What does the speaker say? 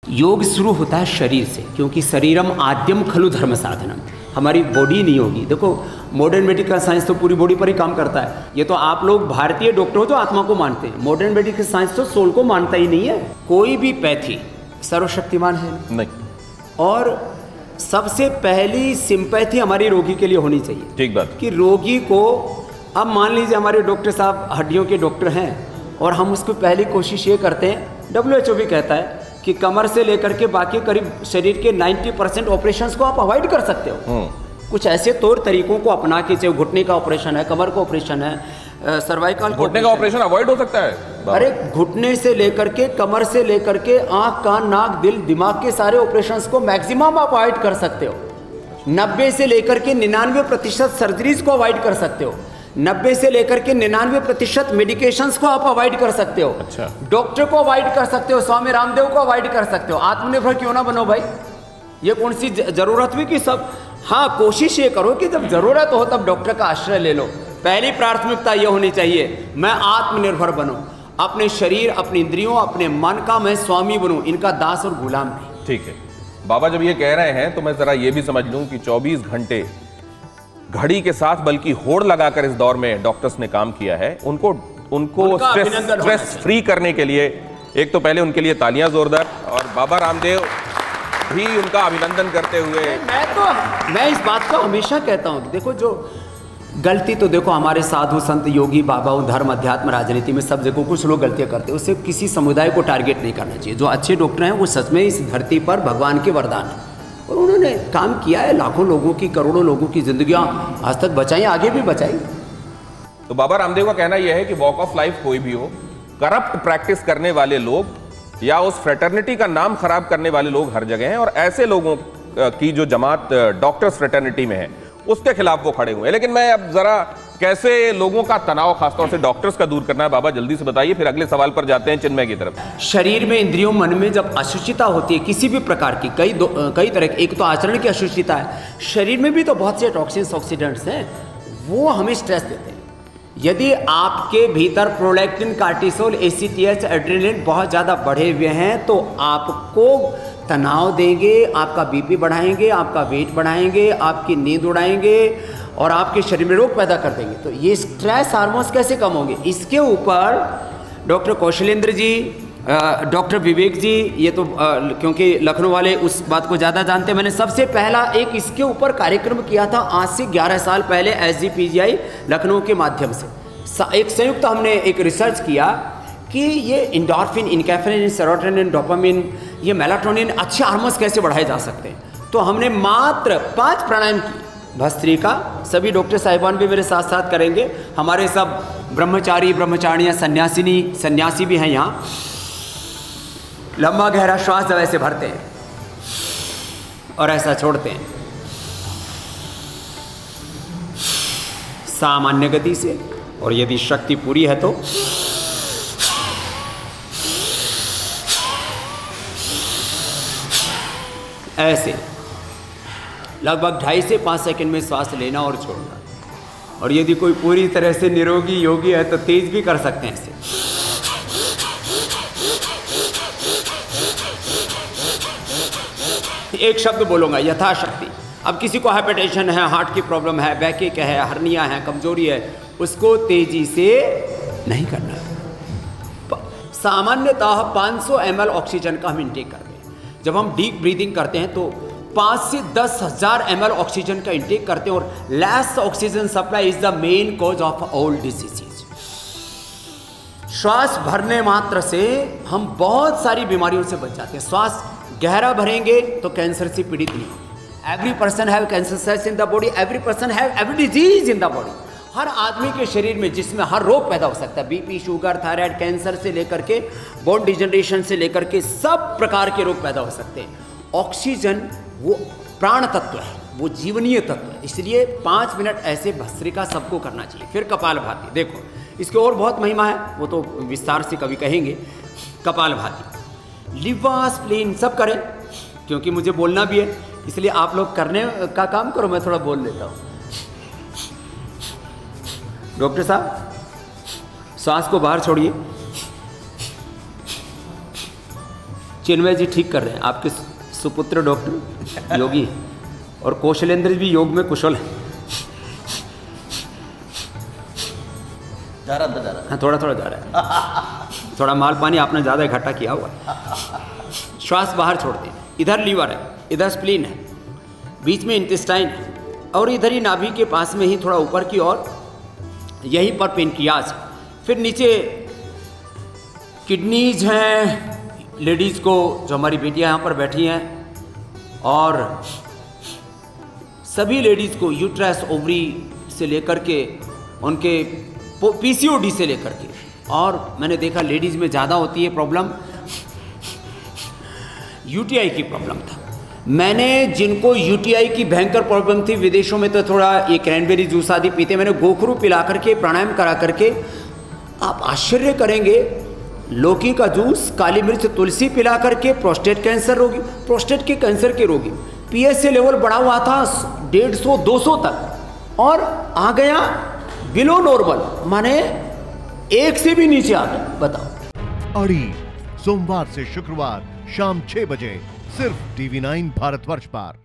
योग शुरू होता है शरीर से, क्योंकि शरीरम आद्यम खलु धर्म साधनम। हमारी बॉडी नहीं होगी। देखो मॉडर्न मेडिकल साइंस तो पूरी बॉडी पर ही काम करता है। ये तो आप लोग भारतीय डॉक्टर हो जो आत्मा को मानते हैं, मॉडर्न मेडिकल साइंस तो सोल को मानता ही नहीं है। कोई भी पैथी सर्वशक्तिमान है नहीं। और सबसे पहली सिंपैथी हमारी रोगी के लिए होनी चाहिए। ठीक बात। कि रोगी को, अब मान लीजिए हमारे डॉक्टर साहब हड्डियों के डॉक्टर हैं और हम उसको पहली कोशिश ये करते हैं, WHO भी कहता है कि कमर से लेकर के बाकी करीब शरीर के 90% ऑपरेशंस को आप अवॉइड कर सकते हो। कुछ ऐसे तौर तरीकों को अपना के, चाहे घुटने का ऑपरेशन है, कमर का ऑपरेशन है, सर्वाइकल घुटने का ऑपरेशन अवॉइड हो सकता है। अरे घुटने से लेकर के, कमर से लेकर के आंख, कान, नाक, दिल, दिमाग के सारे ऑपरेशंस को मैक्सिमम आप अवॉइड कर सकते हो। 90 से लेकर के 99% सर्जरीज को अवॉइड कर सकते हो। 90 से लेकर के 99% मेडिकेशंस को आप अवॉइड कर सकते हो। अच्छा। डॉक्टर को अवॉइड कर सकते हो, स्वामी रामदेव को अवॉइड कर सकते हो। आत्मनिर्भर क्यों ना बनो भाई? ये कौन सी जरूरत हुई कि सब, हाँ कोशिश ये करो कि जब जरूरत हो तब डॉक्टर का आश्रय ले लो। पहली प्राथमिकता ये होनी चाहिए, मैं आत्मनिर्भर बनूं, अपने शरीर, अपनी इंद्रियों, अपने मन का मैं स्वामी बनूं, इनका दास और गुलाम नहीं। ठीक है बाबा, जब ये कह रहे हैं तो मैं जरा ये भी समझ लूं कि 24 घंटे घड़ी के साथ बल्कि होड़ लगाकर इस दौर में डॉक्टर्स ने काम किया है। उनको स्ट्रेस फ्री करने के लिए एक तो पहले उनके लिए तालियां जोरदार, और बाबा रामदेव भी उनका अभिनंदन करते हुए। मैं इस बात को हमेशा कहता हूं कि देखो, जो गलती तो देखो हमारे साधु संत योगी बाबा धर्म अध्यात्म राजनीति में सब जगह कुछ लोग गलतियां करते हैं, उससे किसी समुदाय को टारगेट नहीं करना चाहिए। जो अच्छे डॉक्टर हैं वो सच में इस धरती पर भगवान के वरदान है और उन्होंने काम किया है। लाखों लोगों की, करोड़ों लोगों की जिंदगियां आज तक बचाई, आगे भी बचाई। तो बाबा रामदेव का कहना यह है कि वॉक ऑफ लाइफ कोई भी हो, करप्ट प्रैक्टिस करने वाले लोग या उस फ्रेटर्निटी का नाम खराब करने वाले लोग हर जगह हैं, और ऐसे लोगों की जो जमात डॉक्टर्स फ्रेटर्निटी में है उसके खिलाफ वो खड़े हुए हैं। लेकिन मैं अब जरा कैसे लोगों का तनाव खासतौर से डॉक्टर्स का दूर करना है, बाबा जल्दी से बताइए, फिर अगले सवाल पर जाते हैं चिन्मय की तरफ। शरीर में, इंद्रियों, मन में जब अशुचिता होती है किसी भी प्रकार की, कई तरह की, एक तो आचरण की अशुचिता है, शरीर में भी तो बहुत से टॉक्सिन्स, ऑक्सीडेंट्स हैं, वो हमें स्ट्रेस देते हैं। यदि आपके भीतर प्रोलैक्टिन, कार्टिसोल, एसीटीएच, एड्रेनलिन बहुत ज़्यादा बढ़े हुए हैं तो आपको तनाव देंगे, आपका बीपी बढ़ाएंगे, आपका वेट बढ़ाएंगे, आपकी नींद उड़ाएंगे और आपके शरीर में रोग पैदा कर देंगे। तो ये स्ट्रेस हार्मोन्स कैसे कम होंगे? इसके ऊपर डॉक्टर कौशलेंद्र जी, डॉक्टर विवेक जी, ये तो क्योंकि लखनऊ वाले उस बात को ज़्यादा जानते हैं, मैंने सबसे पहला एक इसके ऊपर कार्यक्रम किया था आज से 11 साल पहले SGPGI लखनऊ के माध्यम से। एक संयुक्त हमने एक रिसर्च किया कि ये इंडोर्फिन, इनकैफेलिन, सेरोटोनिन, डोपामिन, ये मेलाटोनिन, अच्छे हार्मोन्स कैसे बढ़ाए जा सकते हैं। तो हमने मात्र 5 प्राणायाम की, भस्त्रिका, सभी डॉक्टर साहिबान भी मेरे साथ साथ करेंगे, हमारे सब ब्रह्मचारी, ब्रह्मचारियाँ, सन्यासिनी, सन्यासी भी हैं यहाँ। लंबा गहरा श्वास जब ऐसे भरते हैं और ऐसा छोड़ते हैं सामान्य गति से, और यदि शक्ति पूरी है तो ऐसे लगभग 2.5 से 5 सेकंड में श्वास लेना और छोड़ना। और यदि कोई पूरी तरह से निरोगी योगी है तो तेज भी कर सकते हैं ऐसे। एक शब्द बोलूंगा, यथाशक्ति। अब किसी को हाइपरटेंशन है, हार्ट की प्रॉब्लम है, बैक है, हर्निया है, कमजोरी है, उसको तेजी से नहीं करना है। सामान्यतः 500 ml ऑक्सीजन का हम इंटेक करते हैं। जब हम डीप ब्रीदिंग करते हैं तो 5 से 10,000 ml ऑक्सीजन का इंटेक करते हैं, और less oxygen supply is the main cause of all diseases. श्वास भरने मात्र से हम बहुत सारी बीमारियों से बच जाते हैं। श्वास गहरा भरेंगे तो कैंसर से पीड़ित नहीं होंगे। Every person have cancer cells in the body, every person have every disease in the body. हर आदमी के शरीर में, जिसमें हर रोग पैदा हो सकता है, बीपी, शुगर, थायराइड, कैंसर से लेकर के बोन डिजनरेशन से लेकर के सब प्रकार के रोग पैदा हो सकते हैं। ऑक्सीजन वो प्राण तत्व है, वो जीवनीय तत्व है, इसलिए 5 मिनट ऐसे भस्त्रिका सबको करना चाहिए। फिर कपालभाति, देखो इसकी और बहुत महिमा है, वो तो विस्तार से कभी कहेंगे। कपालभाति, लिवर, स्प्लीन सब करें, क्योंकि मुझे बोलना भी है, इसलिए आप लोग करने का काम करो, मैं थोड़ा बोल लेता हूँ। डॉक्टर साहब, सांस को बाहर छोड़िए, चिन्मय जी ठीक कर रहे हैं, आपके सुपुत्र डॉक्टर योगी, और कौशलेंद्र भी योग में कुशल है। जा रहा था। हाँ थोड़ा थोड़ा जा रहा है, थोड़ा माल पानी आपने ज़्यादा इकट्ठा किया हुआ। श्वास बाहर छोड़ते हैं, इधर लीवर है, इधर स्प्लीन है, बीच में इंटेस्टाइन है, और इधर ही नाभि के पास में ही थोड़ा ऊपर की ओर यहीं पर पेनक्रियाज है। फिर नीचे किडनीज हैं लेडीज़ को, जो हमारी बेटियां यहाँ पर बैठी हैं, और सभी लेडीज़ को यूट्रस, ओवरी से लेकर के उनके पीसीओडी से लेकर के, और मैंने देखा लेडीज़ में ज़्यादा होती है प्रॉब्लम, यूटीआई की प्रॉब्लम था। मैंने जिनको यूटीआई की भयंकर प्रॉब्लम थी, विदेशों में तो थोड़ा ये क्रैनबेरी जूस आदि पीते, मैंने गोखरू पिला करके, प्राणायाम करा करके, आप आश्चर्य करेंगे, लौकी का जूस, काली मिर्च, तुलसी पिला करके प्रोस्टेट कैंसर रोगी, प्रोस्टेट के कैंसर के रोगी, पीएसए लेवल बढ़ा हुआ था 150-200 तक, और आ गया बिलो नॉर्मल, माने 1 से भी नीचे आ गया। बताओ। अड़ी सोमवार से शुक्रवार शाम 6 बजे सिर्फ TV9 भारतवर्ष पर।